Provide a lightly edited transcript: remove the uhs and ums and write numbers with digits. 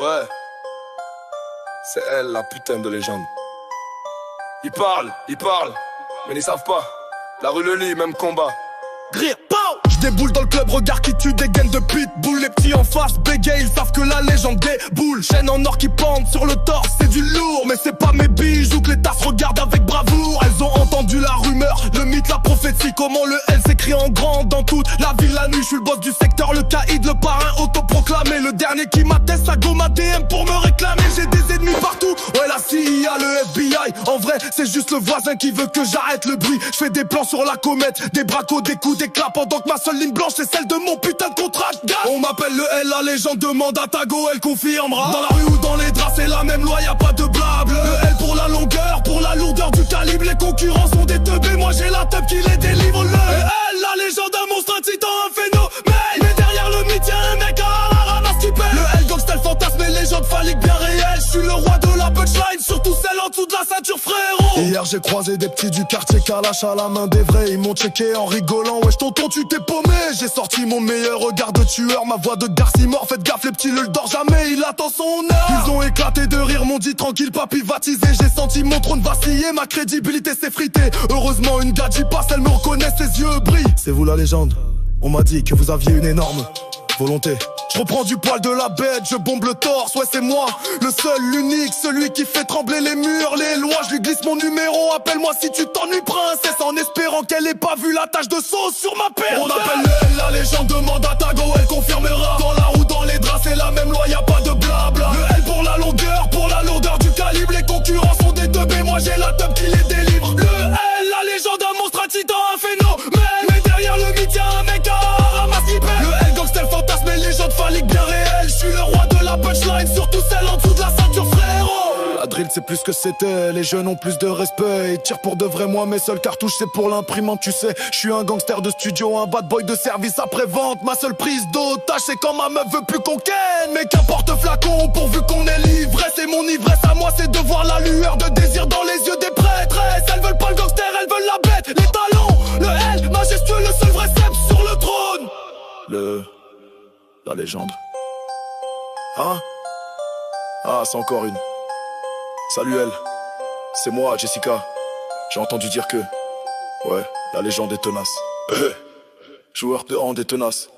Ouais, c'est elle la putain de légende. Ils parlent, mais ils savent pas. La rue le lit, même combat. Grire, pow! J'déboule dans le club, regarde qui tue des gaines de pitbull. Les petits en face bégayent, ils savent que la légende déboule. Chaîne en or qui pendent sur le torse, c'est du lourd. Mais c'est pas mes bijoux que les tasses regardent avec bravoure. Elles ont entendu la rumeur, le mythe, la prophétie. Comment le L s'écrit en grand dans toute la ville la nuit. Je suis le boss du secteur, le caïd, le parrain autoproclamé. Le dernier qui m'atteste, ça go ma DM pour me réclamer. J'ai des ennemis partout, ouais la CIA, le FBI. En vrai, c'est juste le voisin qui veut que j'arrête le bruit. Je fais des plans sur la comète, des bracos, des coups d'éclat. Pendant que ma seule ligne blanche c'est celle de mon putain de contrat. On m'appelle le L, la légende, demande à Tago, elle confirmera. Dans la rue ou dans les draps, c'est la même loi, y a pas de blabla. Le L pour la longueur, pour la lourdeur du calibre. Les concurrents sont des teubés, moi j'ai la teub qui les délivre. Le L, la légende, un monstre, un titan, un phénomène. Mais derrière le mythe, y'a un mec à la ramasse qui paie. Le L gangsta, le fantasme et légende phallique bien réel. Je suis le roi de la punchline, surtout celle en dessous de la ceinture, frérot. Hier j'ai croisé des petits du quartier, Kalash à la main des vrais. Ils m'ont checké en rigolant, wesh tonton tu t'es paumé. J'ai sorti mon meilleur regard de tueur, ma voix de Garcimore. Faites gaffe, les petits ne le dort jamais, il attend son heure. Ils ont éclaté de rire, m'ont dit tranquille papi vatisé. J'ai senti mon trône vaciller, ma crédibilité s'effriter. Heureusement une gadji passe, elle me reconnaît, ses yeux brillent. C'est vous la légende, on m'a dit que vous aviez une énorme volonté. Je reprends du poil de la bête, je bombe le torse, ouais c'est moi. Le seul, l'unique, celui qui fait trembler les murs, les lois. Je lui glisse mon numéro, appelle-moi si tu t'ennuies princesse. En espérant qu'elle ait pas vu la tache de sauce sur ma paire. On appelle le L, la légende, demande à Tago, elle confirmera. Dans la roue, dans les draps, c'est la même loi, y a pas de blabla. Le L pour la longueur, pour la lourdeur du calibre. Les concurrents sont des teubés, moi j'ai la teub qui les délivre. Le L, la légende, un monstre, un titan, un phénomène. Mais derrière le mythe, y'a un mec à ramasse qui paie. Le L gangsta, le fantasme et légende phallique bien réel. Je suis le roi de la punchline, surtout celle en dessous de la ceinture, frérot. La drill c'est plus que c'était, les jeunes ont plus de respect. Ils tirent pour de vrai, moi mes seules cartouches c'est pour l'imprimante, tu sais. Je suis un gangster de studio, un bad boy de service après-vente. Ma seule prise d'otage c'est quand ma meuf veut plus qu'on ken. Mais qu'importe flacon, pourvu qu'on est l'ivresse. Et mon ivresse à moi c'est de voir la lueur de désir dans les yeux des prêtresses. Elles veulent pas le gangster, elles veulent la bête, les talons. Le L, majestueux, le seul vrai sceptre sur le trône. La légende. Hein? Ah, c'est encore une. Salut elle. C'est moi, Jessica. J'ai entendu dire que... Ouais, la légende est tenace. Joueur de hand est tenace.